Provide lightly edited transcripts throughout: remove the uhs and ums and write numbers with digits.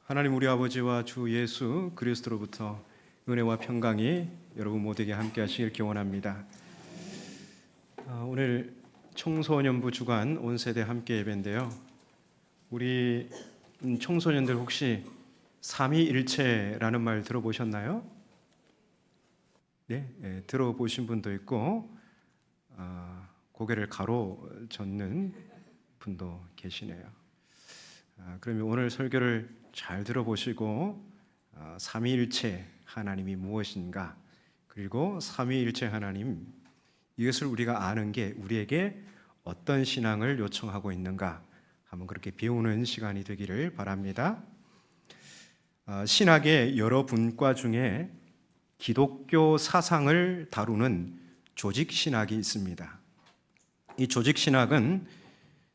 하나님 우리 아버지와 주 예수 그리스도로부터 은혜와 평강이 여러분 모두에게 함께 하시길 기원합니다. 오늘 청소년부 주간 온세대 함께 예배인데요. 우리 청소년들 혹시 삼위일체라는 말 들어보셨나요? 네, 들어보신 분도 있고 고개를 가로젓는 분도 계시네요. 그러면 오늘 설교를 잘 들어보시고 삼위일체 하나님이 무엇인가, 그리고 삼위일체 하나님 이것을 우리가 아는 게 우리에게 어떤 신앙을 요청하고 있는가 한번 그렇게 배우는 시간이 되기를 바랍니다. 신학의 여러 분과 중에 기독교 사상을 다루는 조직신학이 있습니다. 이 조직신학은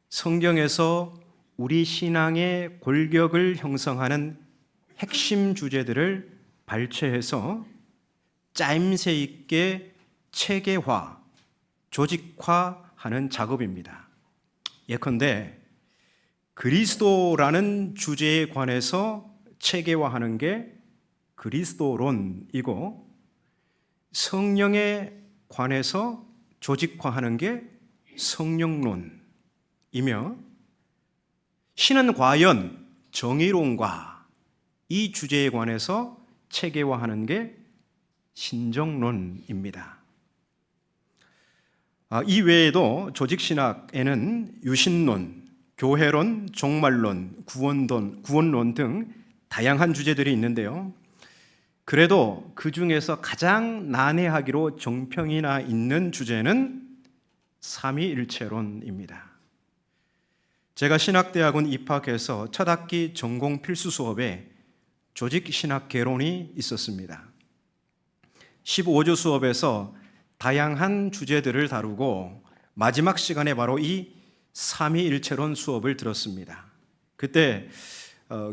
성경에서 우리 신앙의 골격을 형성하는 핵심 주제들을 발췌해서 짜임새 있게 체계화, 조직화하는 작업입니다. 예컨대 그리스도라는 주제에 관해서 체계화하는 게 그리스도론이고, 성령에 관해서 조직화하는 게 성령론이며, 신은 과연 정의론과 이 주제에 관해서 체계화하는 게 신정론입니다. 이 외에도 조직신학에는 유신론, 교회론, 종말론, 구원론 등 다양한 주제들이 있는데요. 그래도 그 중에서 가장 난해하기로 정평이 나 있는 주제는 삼위일체론입니다. 제가 신학대학원 입학해서 첫 학기 전공 필수 수업에 조직신학 개론이 있었습니다. 15주 수업에서 다양한 주제들을 다루고 마지막 시간에 바로 이 삼위일체론 수업을 들었습니다. 그때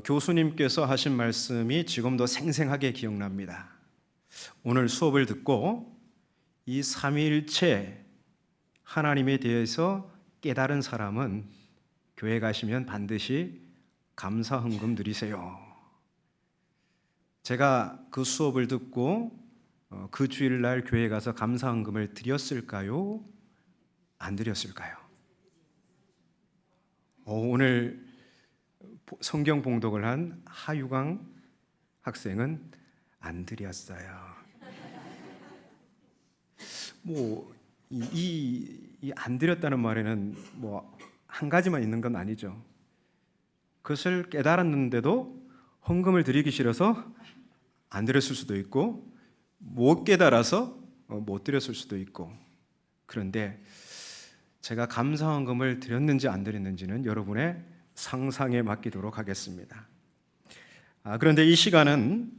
교수님께서 하신 말씀이 지금도 생생하게 기억납니다. 오늘 수업을 듣고 이 삼위일체 하나님에 대해서 깨달은 사람은 교회 가시면 반드시 감사 헌금 드리세요. 제가 그 수업을 듣고 그 주일날 교회 가서 감사 헌금을 드렸을까요? 안 드렸을까요? 오늘 성경 봉독을 한 하유강 학생은 안 드렸어요. 이 안 드렸다는 말에는 한 가지만 있는 건 아니죠. 그것을 깨달았는데도 헌금을 드리기 싫어서 안 드렸을 수도 있고, 못 깨달아서 못 드렸을 수도 있고. 그런데 제가 감사 헌금을 드렸는지 안 드렸는지는 여러분의 상상에 맡기도록 하겠습니다. 그런데 이 시간은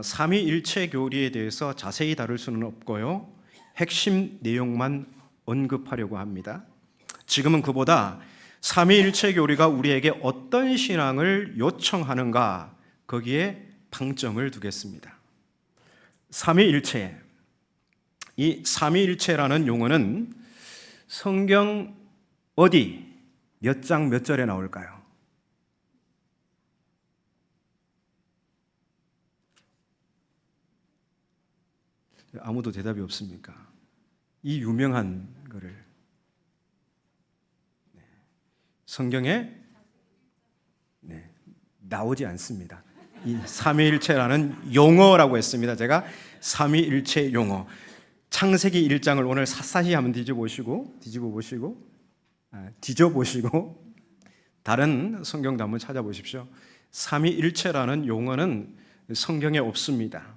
삼위일체 교리에 대해서 자세히 다룰 수는 없고요, 핵심 내용만 언급하려고 합니다. 지금은 그보다 삼위일체 교리가 우리에게 어떤 신앙을 요청하는가, 거기에 방점을 두겠습니다. 삼위일체, 이 삼위일체라는 용어는 성경 어디 몇 장 몇 절에 나올까요? 아무도 대답이 없습니까? 이 유명한 거를 성경에 나오지 않습니다. 이 삼위일체라는 용어라고 했습니다. 제가 삼위일체 용어, 창세기 1장을 오늘 샅샅이 한번 뒤져보시고 다른 성경도 한번 찾아보십시오. 삼위일체라는 용어는 성경에 없습니다.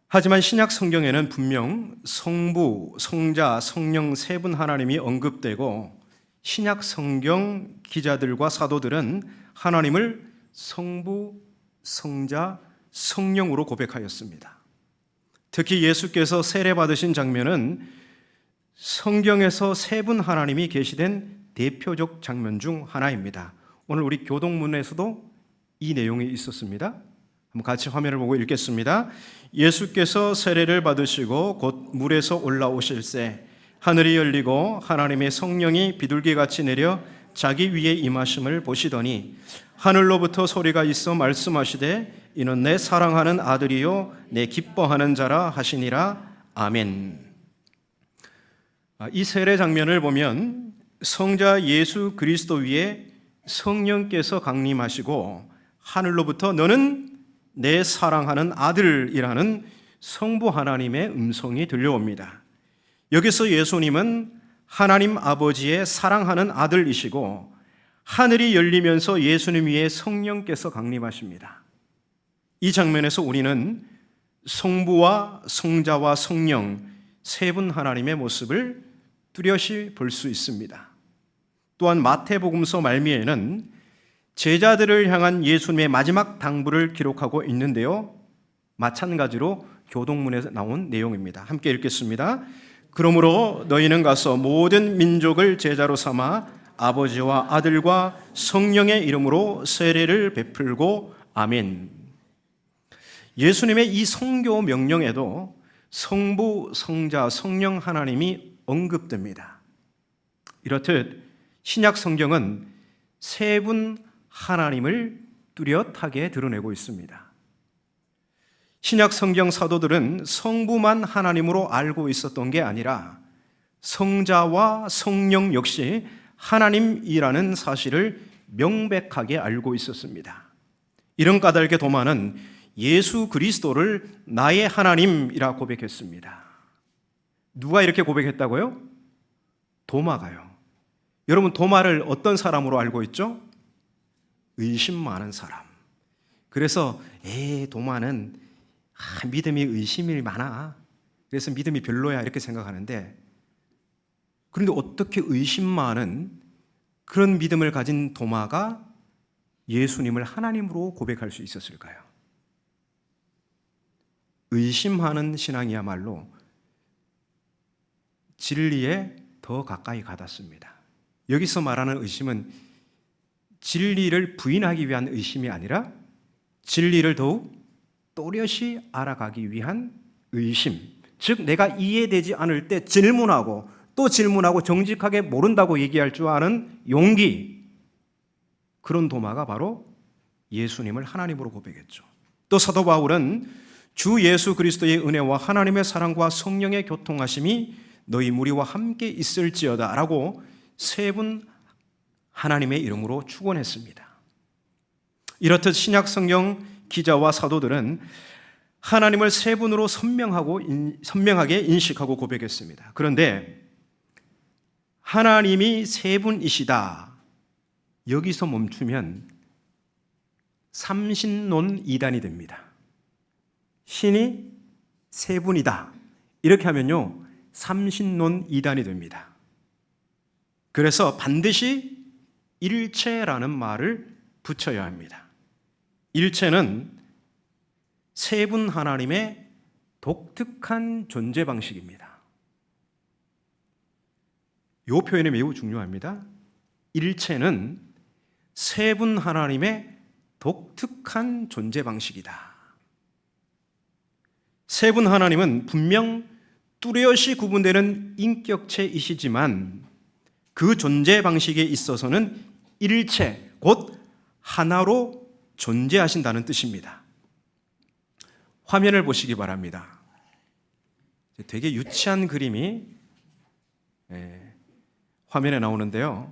하지만 신약 성경에는 분명 성부, 성자, 성령 세 분 하나님이 언급되고, 신약 성경 기자들과 사도들은 하나님을 성부, 성자, 성령으로 고백하였습니다. 특히 예수께서 세례 받으신 장면은 성경에서 세 분 하나님이 계시된 대표적 장면 중 하나입니다. 오늘 우리 교동문에서도 이 내용이 있었습니다. 한번 같이 화면을 보고 읽겠습니다. 예수께서 세례를 받으시고 곧 물에서 올라오실새 하늘이 열리고 하나님의 성령이 비둘기같이 내려 자기 위에 임하심을 보시더니 하늘로부터 소리가 있어 말씀하시되 이는 내 사랑하는 아들이요 내 기뻐하는 자라 하시니라. 아멘. 이 세례 장면을 보면 성자 예수 그리스도 위에 성령께서 강림하시고 하늘로부터 너는 내 사랑하는 아들이라는 성부 하나님의 음성이 들려옵니다. 여기서 예수님은 하나님 아버지의 사랑하는 아들이시고 하늘이 열리면서 예수님 위에 성령께서 강림하십니다. 이 장면에서 우리는 성부와 성자와 성령 세 분 하나님의 모습을 뚜렷이 볼 수 있습니다. 또한 마태복음서 말미에는 제자들을 향한 예수님의 마지막 당부를 기록하고 있는데요, 마찬가지로 교동문에 나온 내용입니다. 함께 읽겠습니다. 그러므로 너희는 가서 모든 민족을 제자로 삼아 아버지와 아들과 성령의 이름으로 세례를 베풀고 아멘. 예수님의 이 성교 명령에도 성부, 성자, 성령 하나님이 언급됩니다. 이렇듯 신약 성경은 세 분 하나님을 뚜렷하게 드러내고 있습니다. 신약 성경 사도들은 성부만 하나님으로 알고 있었던 게 아니라 성자와 성령 역시 하나님이라는 사실을 명백하게 알고 있었습니다. 이런 까닭에 도마는 예수 그리스도를 나의 하나님이라 고백했습니다. 누가 이렇게 고백했다고요? 도마가요. 여러분, 도마를 어떤 사람으로 알고 있죠? 의심 많은 사람. 그래서 도마는 믿음이 의심이 많아. 그래서 믿음이 별로야 이렇게 생각하는데, 그런데 어떻게 의심 많은 그런 믿음을 가진 도마가 예수님을 하나님으로 고백할 수 있었을까요? 의심하는 신앙이야말로 진리에 더 가까이 가닿습니다. 여기서 말하는 의심은 진리를 부인하기 위한 의심이 아니라 진리를 더욱 또렷이 알아가기 위한 의심, 즉 내가 이해되지 않을 때 질문하고 또 질문하고 정직하게 모른다고 얘기할 줄 아는 용기, 그런 도마가 바로 예수님을 하나님으로 고백했죠. 또 사도 바울은 주 예수 그리스도의 은혜와 하나님의 사랑과 성령의 교통하심이 너희 무리와 함께 있을지어다 라고 세 분 하나님의 이름으로 축원했습니다. 이렇듯 신약 성경 기자와 사도들은 하나님을 세 분으로 선명하게 인식하고 고백했습니다. 그런데 하나님이 세 분이시다, 여기서 멈추면 삼신론 이단이 됩니다. 신이 세 분이다 이렇게 하면요, 삼신론 이단이 됩니다. 그래서 반드시 일체라는 말을 붙여야 합니다. 일체는 세 분 하나님의 독특한 존재 방식입니다. 이 표현이 매우 중요합니다. 일체는 세 분 하나님의 독특한 존재 방식이다. 세 분 하나님은 분명 뚜렷이 구분되는 인격체이시지만 그 존재 방식에 있어서는 일체, 곧 하나로 존재하신다는 뜻입니다. 화면을 보시기 바랍니다. 되게 유치한 그림이 화면에 나오는데요,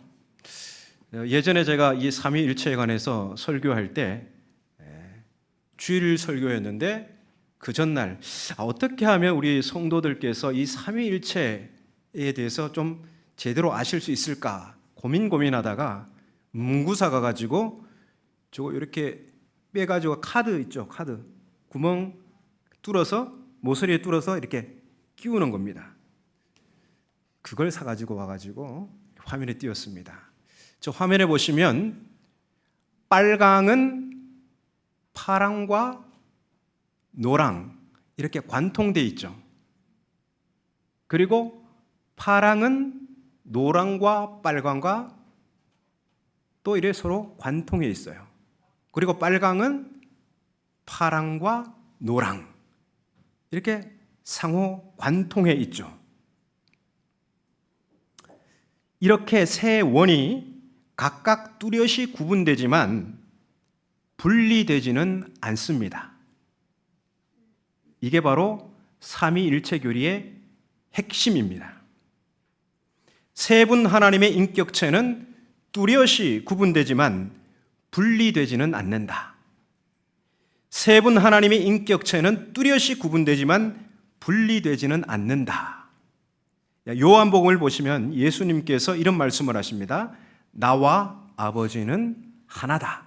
예전에 제가 이 삼위일체에 관해서 설교할 때 주일 설교였는데 그 전날 어떻게 하면 우리 성도들께서 이 삼위일체에 대해서 좀 제대로 아실 수 있을까 고민하다가 문구사 가가지고 저거 이렇게 빼가지고 카드 있죠, 카드 구멍 뚫어서 모서리에 뚫어서 이렇게 끼우는 겁니다. 그걸 사가지고 와가지고 화면에 띄웠습니다. 저 화면에 보시면 빨강은 파랑과 노랑 이렇게 관통돼 있죠. 그리고 파랑은 노랑과 빨강과 또 이래 서로 관통해 있어요. 그리고 빨강은 파랑과 노랑 이렇게 상호 관통해 있죠. 이렇게 세 원이 각각 뚜렷이 구분되지만 분리되지는 않습니다. 이게 바로 삼위일체 교리의 핵심입니다. 세 분 하나님의 인격체는 뚜렷이 구분되지만 분리되지는 않는다. 세 분 하나님의 인격체는 뚜렷이 구분되지만 분리되지는 않는다. 요한복음을 보시면 예수님께서 이런 말씀을 하십니다. 나와 아버지는 하나다.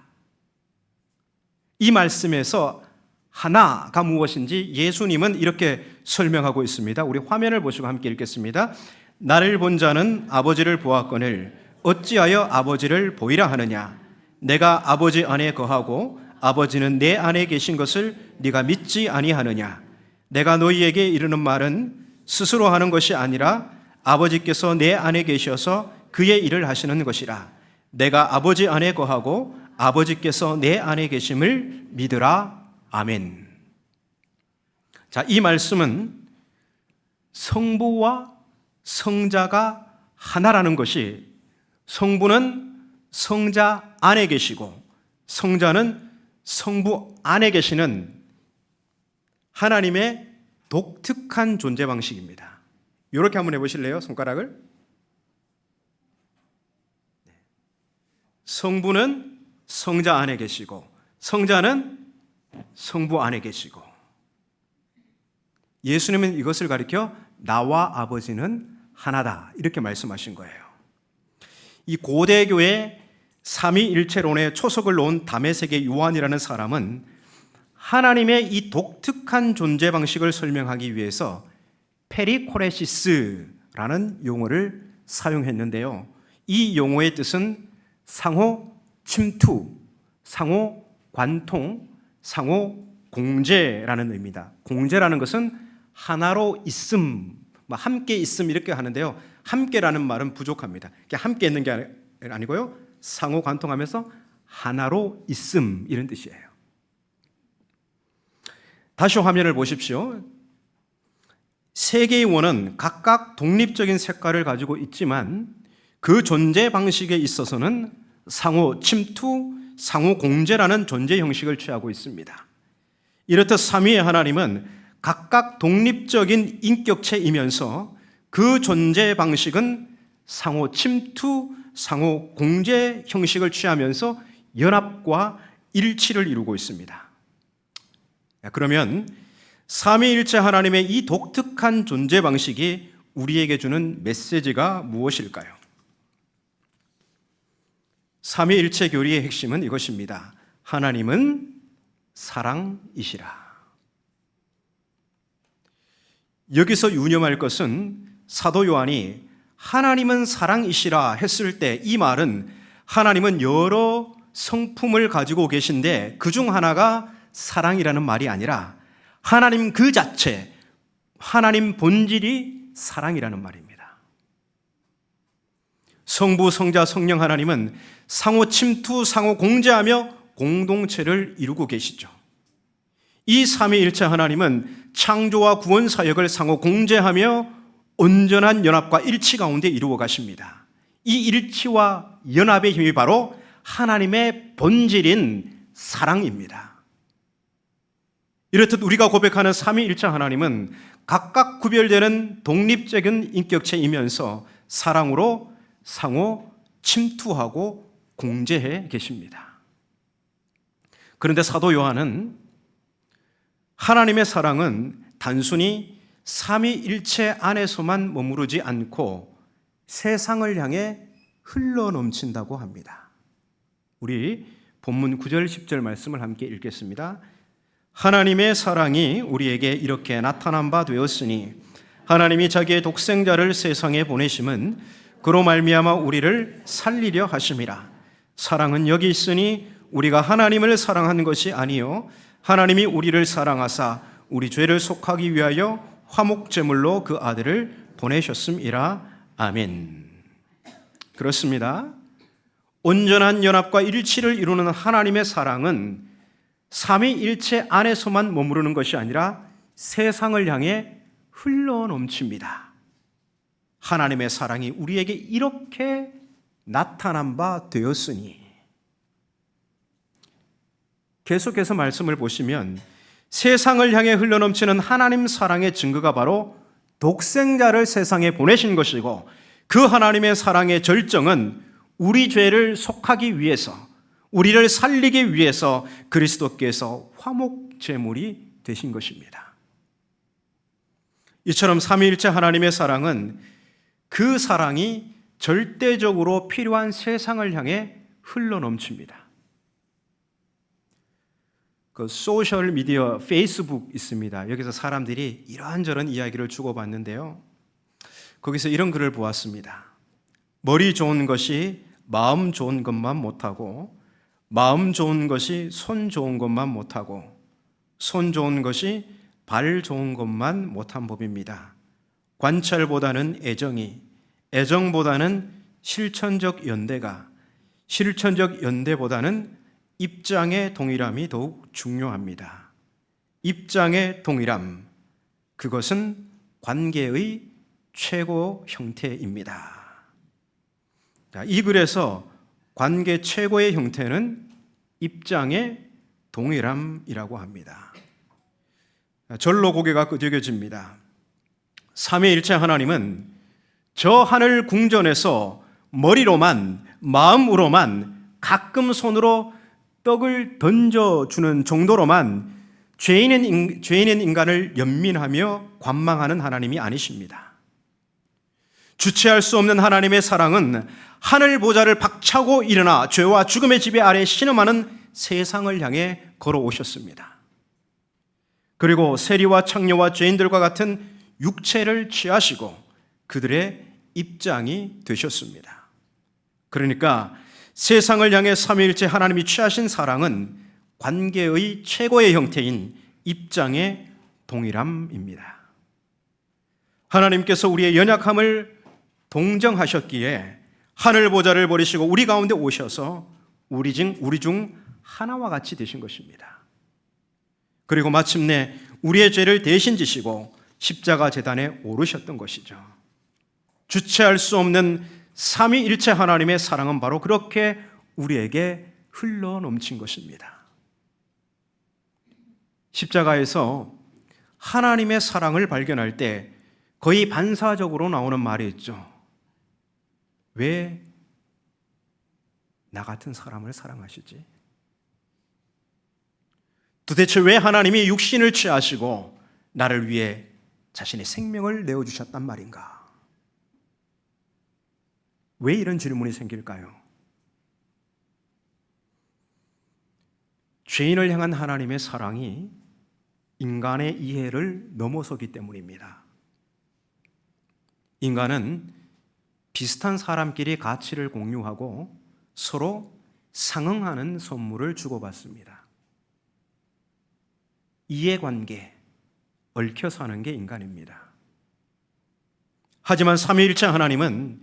이 말씀에서 하나가 무엇인지 예수님은 이렇게 설명하고 있습니다. 우리 화면을 보시고 함께 읽겠습니다. 나를 본 자는 아버지를 보았거늘 어찌하여 아버지를 보이라 하느냐. 내가 아버지 안에 거하고 아버지는 내 안에 계신 것을 네가 믿지 아니하느냐. 내가 너희에게 이르는 말은 스스로 하는 것이 아니라 아버지께서 내 안에 계셔서 그의 일을 하시는 것이라. 내가 아버지 안에 거하고 아버지께서 내 안에 계심을 믿으라. 아멘. 자, 이 말씀은 성부와 성자가 하나라는 것이, 성부는 성자 안에 계시고 성자는 성부 안에 계시는 하나님의 독특한 존재 방식입니다. 이렇게 한번 해보실래요? 손가락을. 성부는 성자 안에 계시고 성자는 성부 안에 계시고, 예수님은 이것을 가리켜 나와 아버지는 하나다 이렇게 말씀하신 거예요. 이 고대교회 삼위일체론의 초석을 놓은 다메섹의 요한이라는 사람은 하나님의 이 독특한 존재 방식을 설명하기 위해서 페리코레시스라는 용어를 사용했는데요. 이 용어의 뜻은 상호 침투, 상호 관통, 상호 공제라는 의미입니다. 공제라는 것은 하나로 있음, 함께 있음 이렇게 하는데요. 함께라는 말은 부족합니다. 함께 있는 게 아니고요. 상호 관통하면서 하나로 있음 이런 뜻이에요. 다시 화면을 보십시오. 세 개의 원은 각각 독립적인 색깔을 가지고 있지만 그 존재 방식에 있어서는 상호 침투, 상호 공제라는 존재 형식을 취하고 있습니다. 이렇듯 삼위의 하나님은 각각 독립적인 인격체이면서 그 존재 방식은 상호 침투, 상호 공제 형식을 취하면서 연합과 일치를 이루고 있습니다. 그러면 삼위일체 하나님의 이 독특한 존재 방식이 우리에게 주는 메시지가 무엇일까요? 삼위일체 교리의 핵심은 이것입니다. 하나님은 사랑이시라. 여기서 유념할 것은 사도 요한이 하나님은 사랑이시라 했을 때 이 말은 하나님은 여러 성품을 가지고 계신데 그중 하나가 사랑이라는 말이 아니라 하나님 그 자체, 하나님 본질이 사랑이라는 말입니다. 성부, 성자, 성령 하나님은 상호 침투, 상호 공제하며 공동체를 이루고 계시죠. 이 삼위일체 하나님은 창조와 구원 사역을 상호 공제하며 온전한 연합과 일치 가운데 이루어 가십니다. 이 일치와 연합의 힘이 바로 하나님의 본질인 사랑입니다. 이렇듯 우리가 고백하는 삼위일체 하나님은 각각 구별되는 독립적인 인격체이면서 사랑으로 상호 침투하고 공제해 계십니다. 그런데 사도 요한은 하나님의 사랑은 단순히 삼위일체 안에서만 머무르지 않고 세상을 향해 흘러넘친다고 합니다. 우리 본문 9절 10절 말씀을 함께 읽겠습니다. 하나님의 사랑이 우리에게 이렇게 나타난 바 되었으니 하나님이 자기의 독생자를 세상에 보내심은 그로 말미암아 우리를 살리려 하심이라. 사랑은 여기 있으니 우리가 하나님을 사랑한 것이 아니요 하나님이 우리를 사랑하사 우리 죄를 속하기 위하여 화목제물로 그 아들을 보내셨음이라. 아멘. 그렇습니다. 온전한 연합과 일치를 이루는 하나님의 사랑은 삼위일체 안에서만 머무르는 것이 아니라 세상을 향해 흘러넘칩니다. 하나님의 사랑이 우리에게 이렇게 나타난 바 되었으니. 계속해서 말씀을 보시면 세상을 향해 흘러넘치는 하나님 사랑의 증거가 바로 독생자를 세상에 보내신 것이고, 그 하나님의 사랑의 절정은 우리 죄를 속하기 위해서, 우리를 살리기 위해서 그리스도께서 화목 제물이 되신 것입니다. 이처럼 삼위일체 하나님의 사랑은 그 사랑이 절대적으로 필요한 세상을 향해 흘러넘칩니다. 그 소셜 미디어 페이스북 있습니다. 여기서 사람들이 이런저런 이야기를 주고받는데요. 거기서 이런 글을 보았습니다. 머리 좋은 것이 마음 좋은 것만 못하고, 마음 좋은 것이 손 좋은 것만 못하고, 손 좋은 것이 발 좋은 것만 못한 법입니다. 관찰보다는 애정이, 애정보다는 실천적 연대가, 실천적 연대보다는 입장의 동일함이 더욱 중요합니다. 입장의 동일함, 그것은 관계의 최고 형태입니다. 이 글에서 관계 최고의 형태는 입장의 동일함이라고 합니다. 절로 고개가 끄덕여집니다. 삼위일체 하나님은 저 하늘 궁전에서 머리로만, 마음으로만, 가끔 손으로 떡을 던져주는 정도로만 죄인인 인간을 연민하며 관망하는 하나님이 아니십니다. 주체할 수 없는 하나님의 사랑은 하늘 보좌를 박차고 일어나 죄와 죽음의 지배 아래 신음하는 세상을 향해 걸어오셨습니다. 그리고 세리와 창녀와 죄인들과 같은 육체를 취하시고 그들의 입장이 되셨습니다. 그러니까 세상을 향해 삼위일체 하나님이 취하신 사랑은 관계의 최고의 형태인 입장의 동일함입니다. 하나님께서 우리의 연약함을 동정하셨기에 하늘 보좌를 버리시고 우리 가운데 오셔서 우리 중 하나와 같이 되신 것입니다. 그리고 마침내 우리의 죄를 대신 지시고 십자가 제단에 오르셨던 것이죠. 주체할 수 없는 삼위일체 하나님의 사랑은 바로 그렇게 우리에게 흘러넘친 것입니다. 십자가에서 하나님의 사랑을 발견할 때 거의 반사적으로 나오는 말이 있죠. 왜 나 같은 사람을 사랑하시지? 도대체 왜 하나님이 육신을 취하시고 나를 위해 자신의 생명을 내어주셨단 말인가? 왜 이런 질문이 생길까요? 죄인을 향한 하나님의 사랑이 인간의 이해를 넘어서기 때문입니다. 인간은 비슷한 사람끼리 가치를 공유하고 서로 상응하는 선물을 주고받습니다. 이해관계, 얽혀 사는 게 인간입니다. 하지만 삼위일체 하나님은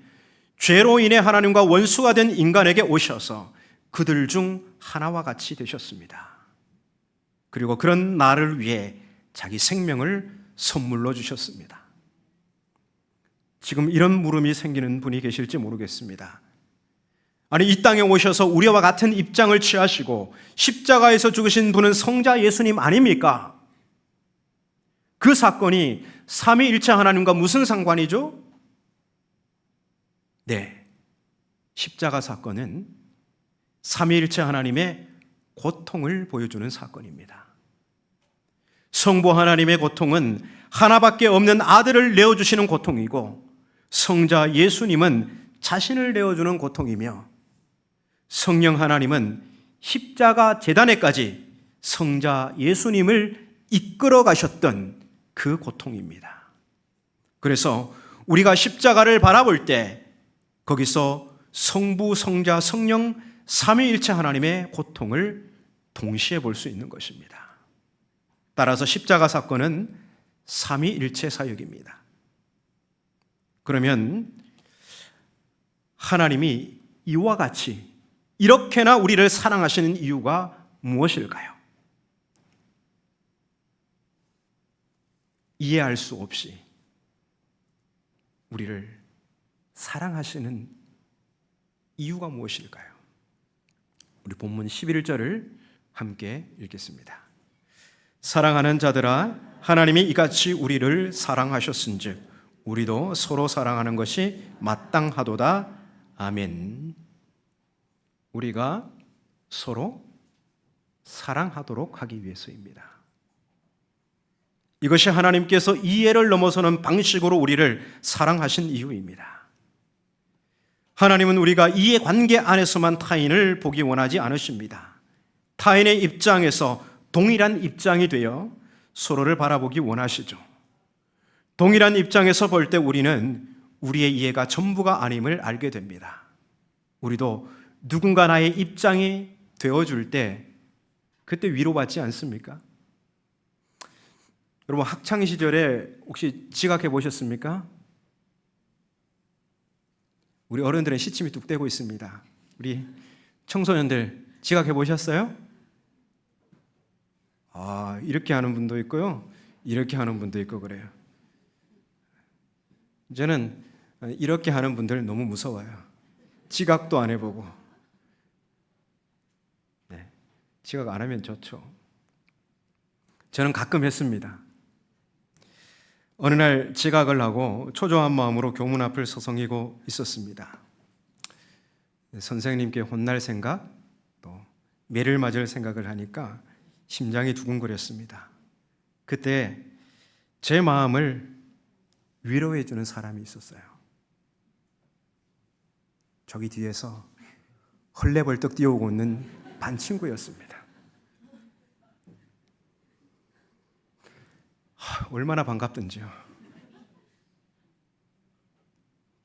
죄로 인해 하나님과 원수가 된 인간에게 오셔서 그들 중 하나와 같이 되셨습니다. 그리고 그런 나를 위해 자기 생명을 선물로 주셨습니다. 지금 이런 물음이 생기는 분이 계실지 모르겠습니다. 아니, 이 땅에 오셔서 우리와 같은 입장을 취하시고 십자가에서 죽으신 분은 성자 예수님 아닙니까? 그 사건이 삼위일체 하나님과 무슨 상관이죠? 네, 십자가 사건은 삼위일체 하나님의 고통을 보여주는 사건입니다. 성부 하나님의 고통은 하나밖에 없는 아들을 내어주시는 고통이고, 성자 예수님은 자신을 내어주는 고통이며, 성령 하나님은 십자가 제단에까지 성자 예수님을 이끌어 가셨던 그 고통입니다. 그래서 우리가 십자가를 바라볼 때 거기서 성부, 성자, 성령 삼위일체 하나님의 고통을 동시에 볼 수 있는 것입니다. 따라서 십자가 사건은 삼위일체 사역입니다. 그러면 하나님이 이와 같이 이렇게나 우리를 사랑하시는 이유가 무엇일까요? 이해할 수 없이 우리를 사랑하시는 이유가 무엇일까요? 우리 본문 11절을 함께 읽겠습니다. 사랑하는 자들아, 하나님이 이같이 우리를 사랑하셨은즉 우리도 서로 사랑하는 것이 마땅하도다. 아멘. 우리가 서로 사랑하도록 하기 위해서입니다. 이것이 하나님께서 이해를 넘어서는 방식으로 우리를 사랑하신 이유입니다. 하나님은 우리가 이해 관계 안에서만 타인을 보기 원하지 않으십니다. 타인의 입장에서 동일한 입장이 되어 서로를 바라보기 원하시죠. 동일한 입장에서 볼 때 우리는 우리의 이해가 전부가 아님을 알게 됩니다. 우리도 누군가 나의 입장이 되어줄 때 그때 위로받지 않습니까? 여러분, 학창시절에 혹시 지각해 보셨습니까? 우리 어른들은 시침이 뚝 떼고 있습니다. 우리 청소년들 지각해 보셨어요? 이렇게 하는 분도 있고요, 이렇게 하는 분도 있고 그래요. 저는 이렇게 하는 분들 너무 무서워요. 지각도 안 해보고. 네, 지각 안 하면 좋죠. 저는 가끔 했습니다. 어느 날 지각을 하고 초조한 마음으로 교문 앞을 서성이고 있었습니다. 선생님께 혼날 생각, 또 매를 맞을 생각을 하니까 심장이 두근거렸습니다. 그때 제 마음을 위로해 주는 사람이 있었어요. 저기 뒤에서 헐레벌떡 뛰어오고 있는 반 친구였습니다. 얼마나 반갑던지요.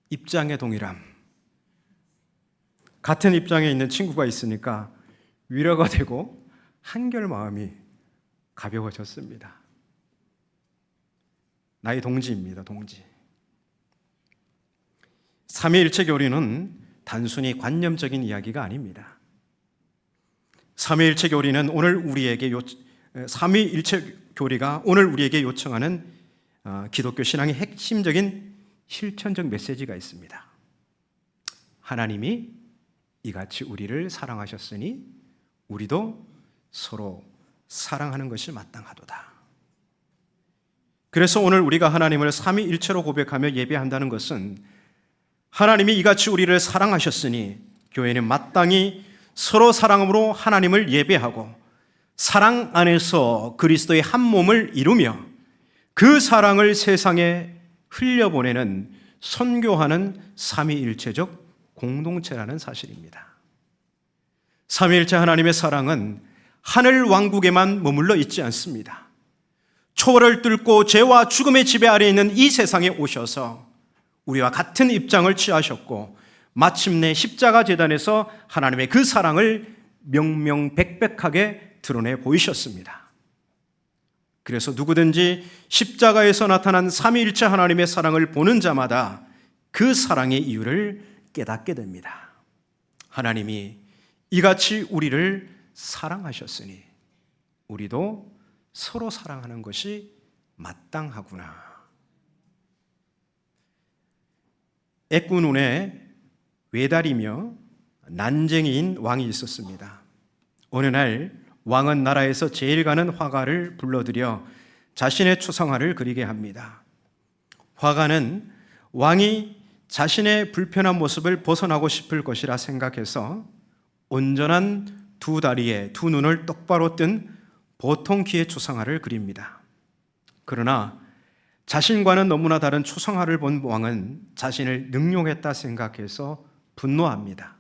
입장의 동일함. 같은 입장에 있는 친구가 있으니까 위로가 되고 한결 마음이 가벼워졌습니다. 나의 동지입니다. 동지. 삼위일체 교리는 단순히 관념적인 이야기가 아닙니다. 삼위일체 교리는 삼위일체 교리가 오늘 우리에게 요청하는 기독교 신앙의 핵심적인 실천적 메시지가 있습니다. 하나님이 이같이 우리를 사랑하셨으니 우리도 서로 사랑하는 것이 마땅하도다. 그래서 오늘 우리가 하나님을 삼위일체로 고백하며 예배한다는 것은 하나님이 이같이 우리를 사랑하셨으니 교회는 마땅히 서로 사랑으로 하나님을 예배하고 사랑 안에서 그리스도의 한 몸을 이루며 그 사랑을 세상에 흘려보내는, 선교하는 삼위일체적 공동체라는 사실입니다. 삼위일체 하나님의 사랑은 하늘 왕국에만 머물러 있지 않습니다. 초월을 뚫고 죄와 죽음의 지배 아래 있는 이 세상에 오셔서 우리와 같은 입장을 취하셨고 마침내 십자가 제단에서 하나님의 그 사랑을 명명백백하게 드러내 보이셨습니다. 그래서 누구든지 십자가에서 나타난 삼위일체 하나님의 사랑을 보는 자마다 그 사랑의 이유를 깨닫게 됩니다. 하나님이 이같이 우리를 사랑하셨으니 우리도 서로 사랑하는 것이 마땅하구나. 애꾸눈에 외달이며 난쟁이인 왕이 있었습니다. 어느 날 왕은 나라에서 제일 가는 화가를 불러들여 자신의 추상화를 그리게 합니다. 화가는 왕이 자신의 불편한 모습을 벗어나고 싶을 것이라 생각해서 온전한 두 다리에 두 눈을 똑바로 뜬 보통 키의 추상화를 그립니다. 그러나 자신과는 너무나 다른 추상화를 본 왕은 자신을 능욕했다 생각해서 분노합니다.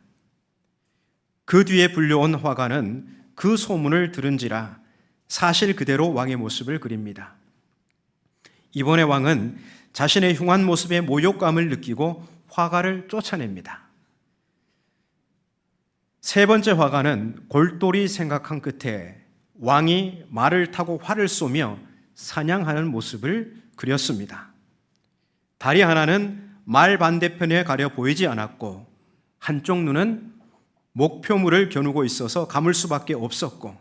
그 뒤에 불려온 화가는 그 소문을 들은지라 사실 그대로 왕의 모습을 그립니다. 이번에 왕은 자신의 흉한 모습에 모욕감을 느끼고 화가를 쫓아냅니다. 세 번째 화가는 골똘히 생각한 끝에 왕이 말을 타고 활을 쏘며 사냥하는 모습을 그렸습니다. 다리 하나는 말 반대편에 가려 보이지 않았고 한쪽 눈은 목표물을 겨누고 있어서 감을 수밖에 없었고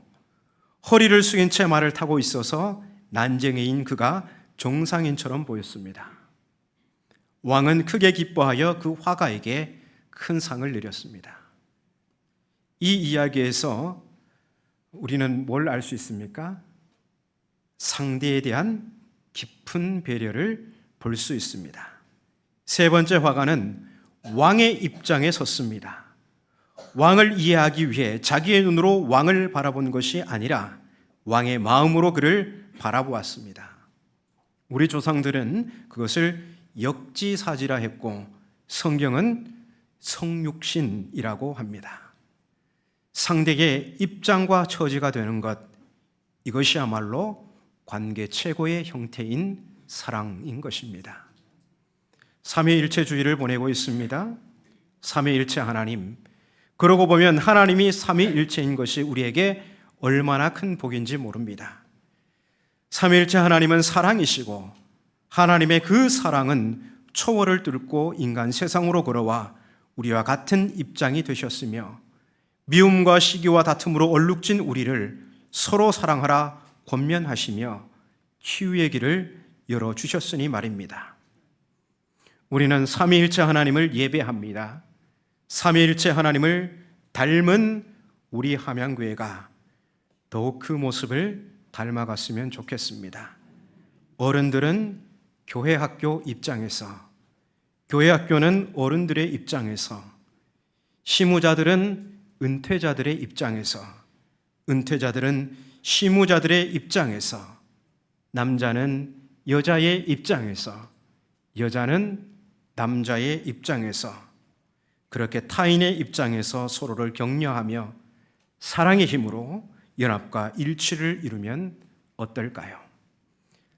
허리를 숙인 채 말을 타고 있어서 난쟁이인 그가 정상인처럼 보였습니다. 왕은 크게 기뻐하여 그 화가에게 큰 상을 내렸습니다. 이 이야기에서 우리는 뭘 알 수 있습니까? 상대에 대한 깊은 배려를 볼 수 있습니다. 세 번째 화가는 왕의 입장에 섰습니다. 왕을 이해하기 위해 자기의 눈으로 왕을 바라본 것이 아니라 왕의 마음으로 그를 바라보았습니다. 우리 조상들은 그것을 역지사지라 했고 성경은 성육신이라고 합니다. 상대의 입장과 처지가 되는 것, 이것이야말로 관계 최고의 형태인 사랑인 것입니다. 삼위일체주의를 보내고 있습니다. 삼위일체 하나님, 그러고 보면 하나님이 삼위일체인 것이 우리에게 얼마나 큰 복인지 모릅니다. 삼위일체 하나님은 사랑이시고 하나님의 그 사랑은 초월을 뚫고 인간 세상으로 걸어와 우리와 같은 입장이 되셨으며 미움과 시기와 다툼으로 얼룩진 우리를 서로 사랑하라 권면하시며 치유의 길을 열어주셨으니 말입니다. 우리는 삼위일체 하나님을 예배합니다. 삼위일체 하나님을 닮은 우리 함양교회가 더욱 그 모습을 닮아갔으면 좋겠습니다. 어른들은 교회 학교 입장에서, 교회 학교는 어른들의 입장에서, 시무자들은 은퇴자들의 입장에서, 은퇴자들은 시무자들의 입장에서, 남자는 여자의 입장에서, 여자는 남자의 입장에서 그렇게 타인의 입장에서 서로를 격려하며 사랑의 힘으로 연합과 일치를 이루면 어떨까요?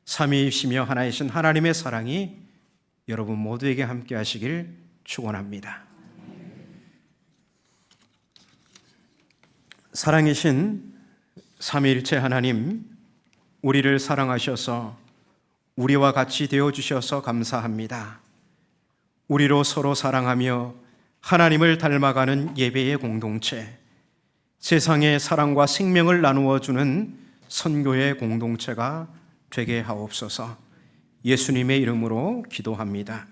삼위이시며 하나이신 하나님의 사랑이 여러분 모두에게 함께 하시길 축원합니다. 사랑이신 삼위일체 하나님, 우리를 사랑하셔서 우리와 같이 되어주셔서 감사합니다. 우리로 서로 사랑하며 하나님을 닮아가는 예배의 공동체, 세상에 사랑과 생명을 나누어 주는 선교의 공동체가 되게 하옵소서. 예수님의 이름으로 기도합니다.